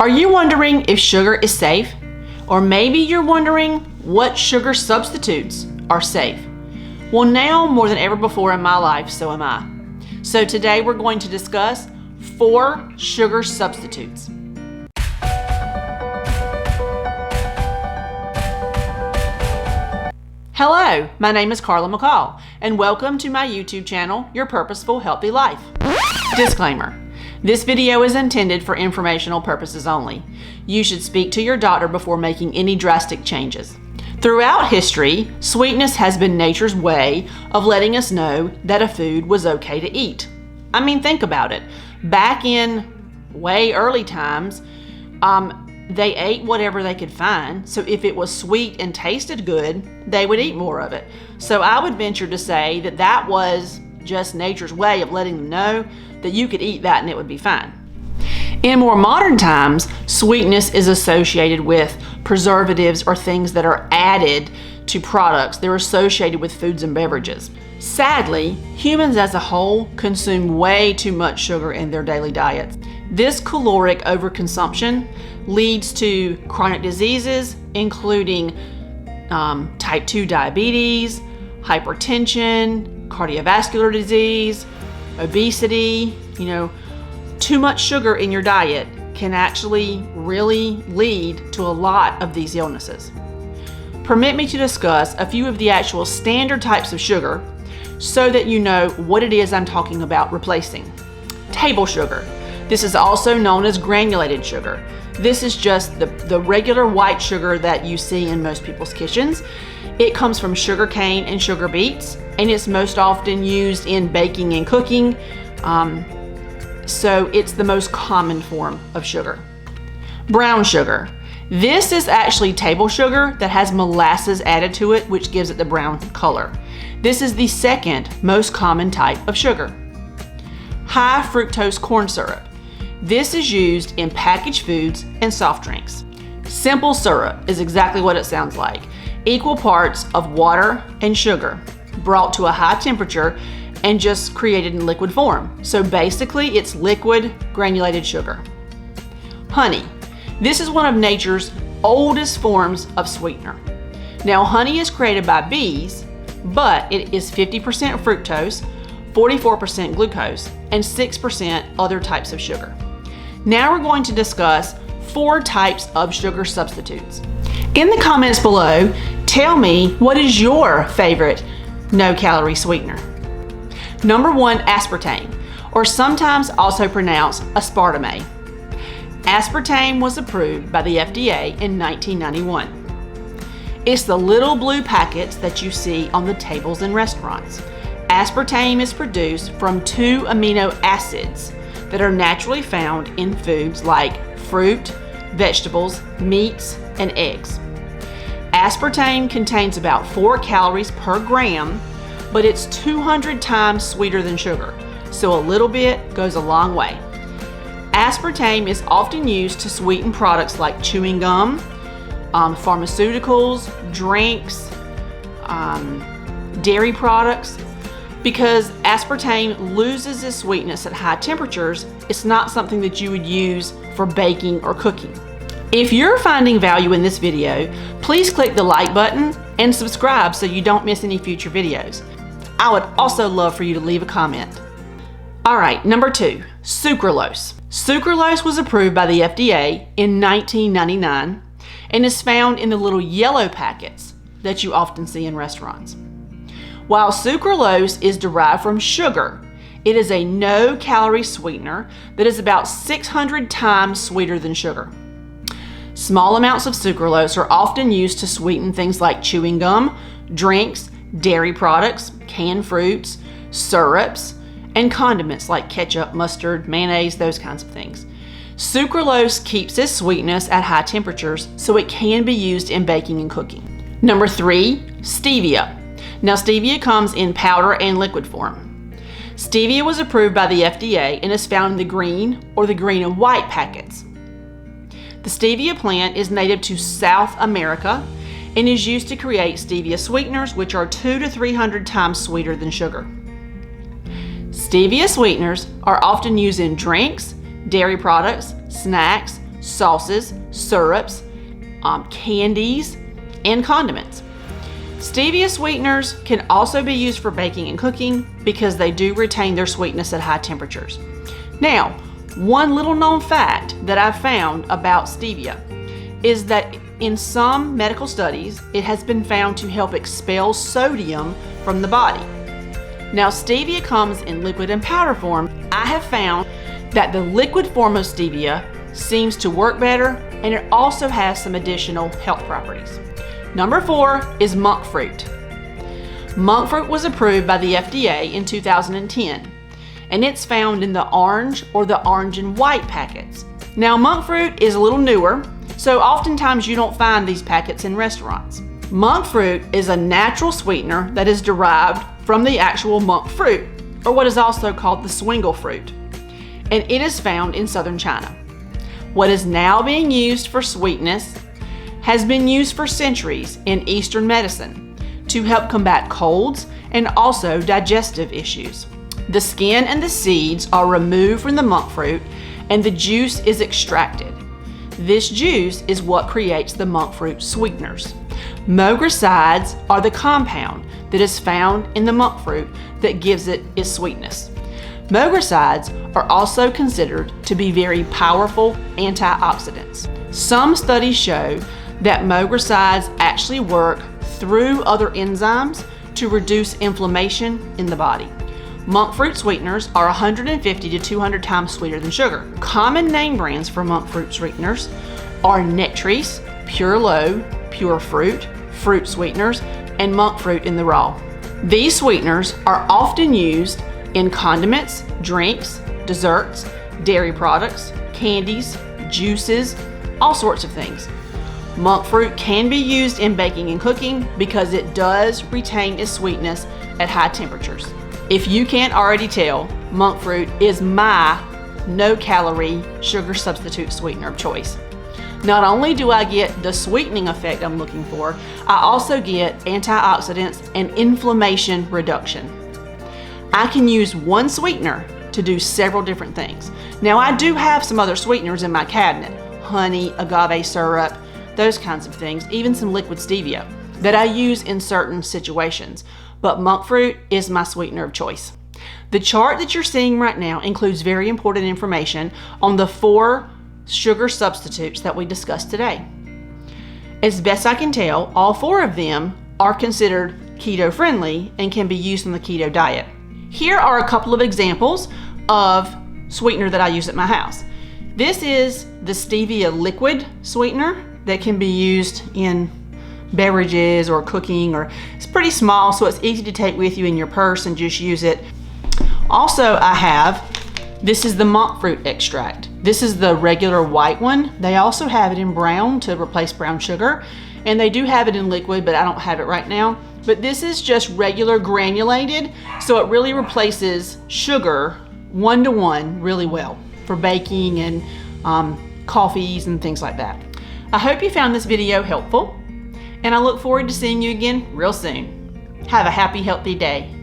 Are you wondering if sugar is safe? Or maybe you're wondering what sugar substitutes are safe? Well, now more than ever before in my life, so am I. So today we're going to discuss 4 sugar substitutes. Hello, my name is Carla McCall, and welcome to my YouTube channel, Your Purposeful Healthy Life. Disclaimer. This video is intended for informational purposes only. You should speak to your doctor before making any drastic changes. Throughout history, sweetness has been nature's way of letting us know that a food was okay to eat. I mean, think about it. Back in way early times, they ate whatever they could find. So if it was sweet and tasted good, they would eat more of it. So I would venture to say that that was just nature's way of letting them know that you could eat that and it would be fine. In more modern times, sweetness is associated with preservatives or things that are added to products. They're associated with foods and beverages. Sadly, humans as a whole consume way too much sugar in their daily diets. This caloric overconsumption leads to chronic diseases, including type 2 diabetes, hypertension, cardiovascular disease, obesity. Too much sugar in your diet can actually really lead to a lot of these illnesses. Permit me to discuss a few of the actual standard types of sugar so that you know what it is I'm talking about replacing. Table sugar. This is also known as granulated sugar. This is just the regular white sugar that you see in most people's kitchens. It comes from sugar cane and sugar beets, and it's most often used in baking and cooking. So it's the most common form of sugar. Brown sugar. This is actually table sugar that has molasses added to it, which gives it the brown color. This is the second most common type of sugar. High fructose corn syrup. This is used in packaged foods and soft drinks. Simple syrup is exactly what it sounds like. Equal parts of water and sugar brought to a high temperature and just created in liquid form. So basically it's liquid granulated sugar. Honey. This is one of nature's oldest forms of sweetener. Now honey is created by bees, but it is 50% fructose, 44% glucose, and 6% other types of sugar. Now we're going to discuss 4 types of sugar substitutes. In the comments below, tell me what is your favorite no-calorie sweetener. Number 1, aspartame, or sometimes also pronounced aspartame. Aspartame was approved by the FDA in 1991. It's the little blue packets that you see on the tables in restaurants. Aspartame is produced from 2 amino acids that are naturally found in foods like fruit, vegetables, meats, and eggs. Aspartame contains about 4 calories per gram, but it's 200 times sweeter than sugar, so a little bit goes a long way. Aspartame is often used to sweeten products like chewing gum, pharmaceuticals, drinks, dairy products. Because aspartame loses its sweetness at high temperatures, it's not something that you would use for baking or cooking. If you're finding value in this video, please click the like button and subscribe so you don't miss any future videos. I would also love for you to leave a comment. All right, number 2, sucralose. Sucralose was approved by the FDA in 1999 and is found in the little yellow packets that you often see in restaurants. While sucralose is derived from sugar, it is a no-calorie sweetener that is about 600 times sweeter than sugar. Small amounts of sucralose are often used to sweeten things like chewing gum, drinks, dairy products, canned fruits, syrups, and condiments like ketchup, mustard, mayonnaise, those kinds of things. Sucralose keeps its sweetness at high temperatures, so it can be used in baking and cooking. Number 3, stevia. Now stevia comes in powder and liquid form. Stevia was approved by the FDA and is found in the green or the green and white packets. The stevia plant is native to South America and is used to create stevia sweeteners, which are 200 to 300 times sweeter than sugar. Stevia sweeteners are often used in drinks, dairy products, snacks, sauces, syrups, candies, and condiments. Stevia sweeteners can also be used for baking and cooking because they do retain their sweetness at high temperatures. Now, one little known fact that I've found about stevia is that in some medical studies, it has been found to help expel sodium from the body. Now, stevia comes in liquid and powder form. I have found that the liquid form of stevia seems to work better, and it also has some additional health properties. Number 4 is monk fruit. Monk fruit was approved by the FDA in 2010, and it's found in the orange or the orange and white packets. Now, monk fruit is a little newer, so oftentimes you don't find these packets in restaurants. Monk fruit is a natural sweetener that is derived from the actual monk fruit, or what is also called the swingle fruit, and it is found in southern China. What is now being used for sweetness has been used for centuries in Eastern medicine to help combat colds and also digestive issues. The skin and the seeds are removed from the monk fruit and the juice is extracted. This juice is what creates the monk fruit sweeteners. Moghrosides are the compound that is found in the monk fruit that gives it its sweetness. Moghrosides are also considered to be very powerful antioxidants. Some studies show that moghrosides actually work through other enzymes to reduce inflammation in the body. Monk fruit sweeteners are 150 to 200 times sweeter than sugar. Common name brands for monk fruit sweeteners are Nectris, Pure Low, Pure Fruit, Fruit Sweeteners, and monk fruit in the raw. These sweeteners are often used in condiments, drinks, desserts, dairy products, candies, juices, all sorts of things. Monk fruit can be used in baking and cooking because it does retain its sweetness at high temperatures. If you can't already tell, monk fruit is my no-calorie sugar substitute sweetener of choice. Not only do I get the sweetening effect I'm looking for, I also get antioxidants and inflammation reduction. I can use one sweetener to do several different things. Now, I do have some other sweeteners in my cabinet, honey, agave syrup, those kinds of things, even some liquid stevia that I use in certain situations, but monk fruit is my sweetener of choice. The chart that you're seeing right now includes very important information on the 4 sugar substitutes that we discussed today. As best I can tell, all 4 of them are considered keto friendly and can be used in the keto diet. Here are a couple of examples of sweetener that I use at my house. This is the stevia liquid sweetener that can be used in beverages or cooking, or it's pretty small, so it's easy to take with you in your purse and just use it. Also, this is the monk fruit extract. This is the regular white one. They also have it in brown to replace brown sugar, and they do have it in liquid, but I don't have it right now. But this is just regular granulated, so it really replaces sugar 1-to-1 really well for baking and coffees and things like that. I hope you found this video helpful, and I look forward to seeing you again real soon. Have a happy, healthy day.